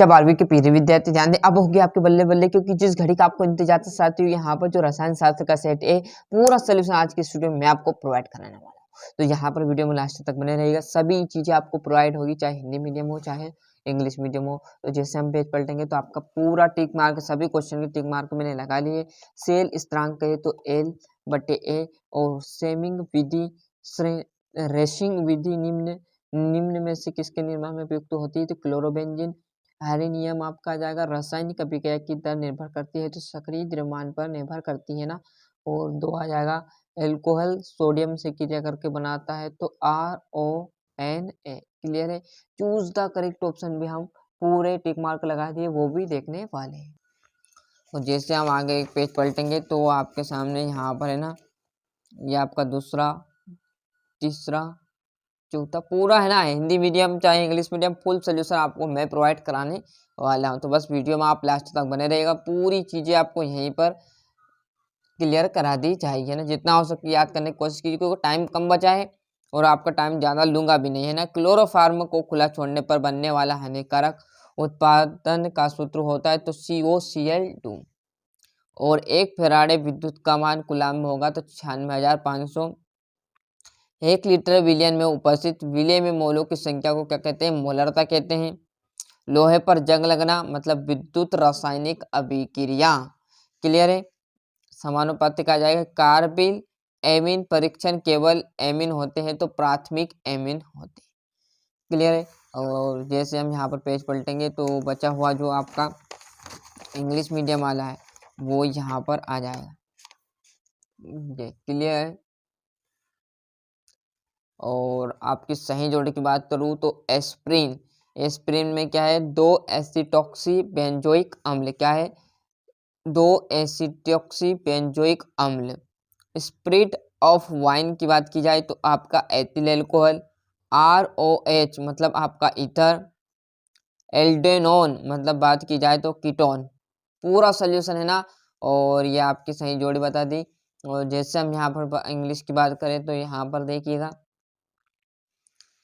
12वीं के प्रिय विद्यार्थी ध्यान दें, अब होगी आपके बल्ले बल्ले, क्योंकि जिस घड़ी का आपको इंतजार था साथियों, यहाँ पर जो रसायन शास्त्र का सेट है पूरा सोल्यूशन आज के स्टूडियो में आपको प्रोवाइड कराने वाला हूँ। तो यहाँ पर वीडियो में लास्ट तक बने रहेगा, सभी चीजें आपको प्रोवाइड होगी, चाहे हिंदी मीडियम हो चाहे इंग्लिश मीडियम हो। तो जैसे हम पेज पलटेंगे तो आपका पूरा टिक मार्क, सभी क्वेश्चन के टिक मार्क मैंने लगा लिए। सेल स्थिरांक कहे तो L/A, और सेमिंग विधि, रेशिंग विधि निम्न में से किसके निर्माण में प्रयुक्त होती है? तो क्लोरोबेंजीन। हैरी नियम आपका आ जाएगा, रासायनिक अभिक्रिया की दर निर्भर करती है तो सक्रिय द्रव्यमान पर निर्भर करती है ना। और 2 आ जाएगा, एल्कोहल सोडियम से क्रिया करके बनाता है तो RONA। क्लियर है? चूज द करेक्ट ऑप्शन भी हम पूरे टिक मार्क लगा दिए, वो भी देखने वाले हैं। तो जैसे हम आगे एक पेज पलटेंगे तो आपके सामने यहाँ पर है ना, ये आपका दूसरा, तीसरा, चौथा पूरा है ना, हिंदी मीडियम चाहे इंग्लिश मीडियम, फुल सोल्यूशन आपको मैं प्रोवाइड कराने वाला हूँ। तो बस वीडियो में आप लास्ट तक बने रहेगा, पूरी चीज़ें आपको यहीं पर क्लियर करा दी जाएगी ना। जितना हो सके याद करने की कोशिश कीजिए, क्योंकि टाइम कम बचा है और आपका टाइम ज़्यादा लूँगा भी नहीं है ना। क्लोरोफार्म को खुला छोड़ने पर बनने वाला हानिकारक उत्पादन का सूत्र होता है तो COCl2। और 1 फैराडे विद्युत का मान कूलाम में होगा तो 96,500। 1 लीटर विलयन में उपस्थित विलय में मोलों की संख्या को क्या कहते हैं? मोलरता कहते हैं। लोहे पर जंग लगना मतलब विद्युत रासायनिक अभिक्रिया। क्लियर है? समानुपातिक आ जाएगा। कार्बिल एमीन परीक्षण केवल एमीन होते हैं तो प्राथमिक एमीन होते हैं। क्लियर है? और जैसे हम यहाँ पर पेज पलटेंगे तो बचा हुआ जो आपका इंग्लिश मीडियम वाला है वो यहाँ पर आ जाएगा। क्लियर है? और आपकी सही जोड़ी की बात करूँ तो एस्प्रिन में क्या है? 2 एसिटॉक्सी बेंजोइक अम्ल। क्या है? 2 एसिटॉक्सी बेंजोइक अम्ल। स्पिरिट ऑफ वाइन की बात की जाए तो आपका एथिल एल्कोहल। ROH मतलब आपका ईथर। एल्डेनोन मतलब बात की जाए तो कीटोन। पूरा सोल्यूशन है ना। और ये आपकी सही जोड़ी बता दी। और जैसे हम यहाँ पर इंग्लिश की बात करें तो यहाँ पर देखिएगा,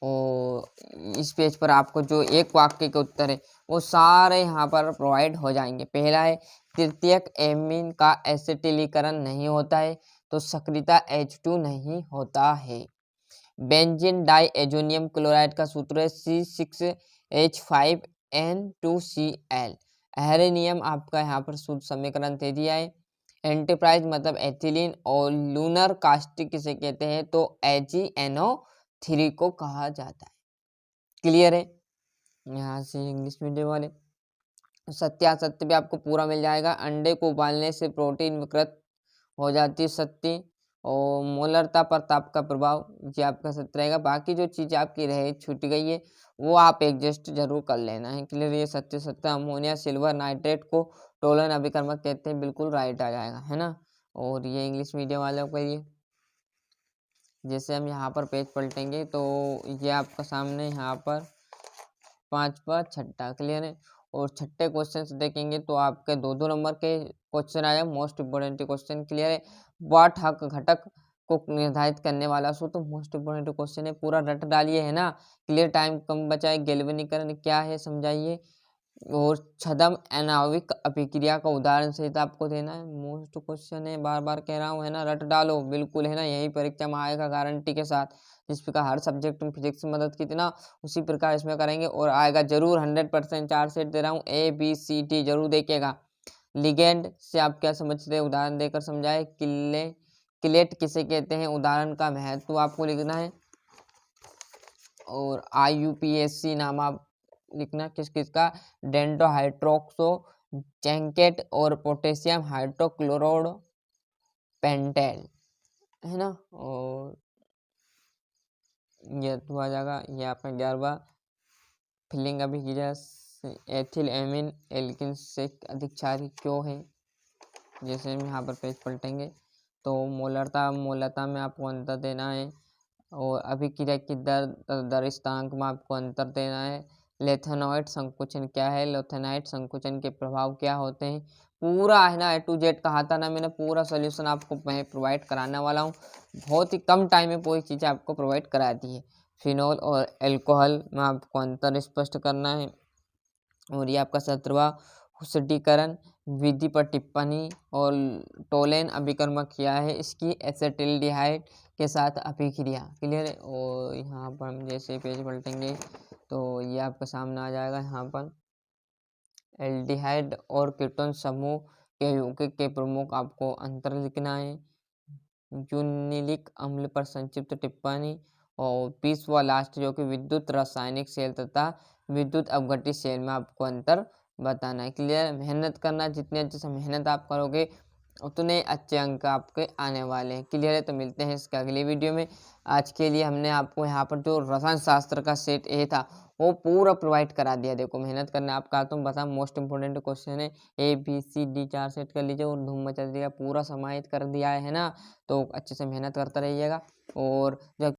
और इस पेज पर आपको जो एक वाक्य के उत्तर है वो सारे यहाँ पर प्रोवाइड हो जाएंगे। पहला है, तृतीयक एमीन का एसिटिलीकरण नहीं होता है तो सक्रियता H2 नहीं होता है। बेंजीन डाइएजोनियम क्लोराइड का सूत्र है C6H5N2Cl। हैरी नियम आपका यहाँ पर शुद्ध समीकरण दे दिया है। एंटरप्राइज मतलब एथिलीन, और लूनर कास्टिक किसे कहते हैं? तो AgNO3 को कहा जाता है। क्लियर है? यहाँ से इंग्लिश मीडियम वाले सत्यासत्य भी आपको पूरा मिल जाएगा। अंडे को उबालने से प्रोटीन विकृत हो जाती है, सत्य। और मोलरता पर ताप का प्रभाव, ये आपका सत्य रहेगा। बाकी जो चीज़ आपकी रहे छूट गई है वो आप एडजस्ट जरूर कर लेना है। क्लियर? ये सत्य। अमोनिया सिल्वर नाइट्रेट को टोलन अभिकर्मक कहते हैं, बिल्कुल राइट आ जाएगा, है ना। और ये इंग्लिश मीडियम वालों के लिए, जैसे हम यहाँ पर पेज पलटेंगे तो ये आपका सामने यहाँ पर 5वां छठा। क्लियर है? और छठे क्वेश्चन से देखेंगे तो आपके 2-2 नंबर के क्वेश्चन आए, मोस्ट इम्पोर्टेंट क्वेश्चन। क्लियर है? वाट हक घटक को निर्धारित करने वाला सूत्र, मोस्ट इम्पोर्टेंट क्वेश्चन है, पूरा रट डालिए, है ना। क्लियर? टाइम कम बचा है। गैल्वेनीकरण क्या है समझाइए। और छद्म आणविक अभिक्रिया का उदाहरण सहित आपको देना है। मोस्ट क्वेश्चन है, बार बार कह रहा हूँ, है ना। रट डालो बिल्कुल, है ना। यही परीक्षा में आएगा गारंटी के साथ। जिस प्रकार हर सब्जेक्ट में फिजिक्स में मदद की थी ना, उसी प्रकार इसमें करेंगे और आएगा जरूर 100%। 4 सेट दे रहा हूँ, ABCD जरूर देखिएगा। लिगेंड से आप क्या समझते हैं? उदाहरण देकर समझाए। किलेट किसे कहते हैं? उदाहरण का महत्व आपको लिखना है। और IUPAC नाम आप लिखना किस किस का? डेंड्रोहाइड्रोक्सो जैंकेट और पोटेशियम हाइड्रोक्लोराइड पेंटेल, है ना। और ये तो आ जाएगा। ये आपका 11वां, फिलिंग अभी की जाए। एथिल एमीन एल्किन से अधिक क्षारी क्यों है? जैसे हम यहाँ पर पेज पलटेंगे तो मोलरता में आपको अंतर देना है। और अभिक्रिया की दर स्थिरांक में आपको अंतर देना है। लेथेनॉइड संकुचन क्या है? लेथेनाइड संकुचन के प्रभाव क्या होते हैं? पूरा है ना, A to Z कहा था ना मैंने, पूरा सोल्यूशन आपको मैं प्रोवाइड कराने वाला हूँ। बहुत ही कम टाइम में पूरी चीज़ें आपको प्रोवाइड करा दी है। फिनॉल और एल्कोहल में आपको अंतर स्पष्ट करना है। और ये आपका 17वां हुसडीकरण विधि पर टिप्पणी और टोलेन अभिकर्म किया है इसकी एसेटिल्डिहाइड के साथ अभिक्रिया। क्लियर है। और यहाँ पर हम जैसे पेज पलटेंगे तो ये आपका सामने आ जाएगा। यहाँ पर एल्डिहाइड और कीटोन समूह के यौगिक के प्रमुख आपको अंतर लिखना है। यूनिलिक अम्ल पर संक्षिप्त टिप्पणी और 20वां लास्ट जो कि विद्युत रासायनिक सेल तथा विद्युत अपघटित सेल में आपको अंतर बताना है। क्लियर। मेहनत करना, जितने अच्छे से मेहनत आप करोगे उतने अच्छे अंक आपके आने वाले हैं। क्लियर है। तो मिलते हैं इसके अगले वीडियो में। आज के लिए हमने आपको यहाँ पर जो रसायन शास्त्र का सेट ए था वो पूरा प्रोवाइड करा दिया। देखो मेहनत करना आपका तुम बता, मोस्ट इंपोर्टेंट क्वेश्चन है। ABCD 4 सेट कर लीजिए और धूम मचा दिया, पूरा समाहित कर दिया है ना। तो अच्छे से मेहनत करते रहिएगा। और जब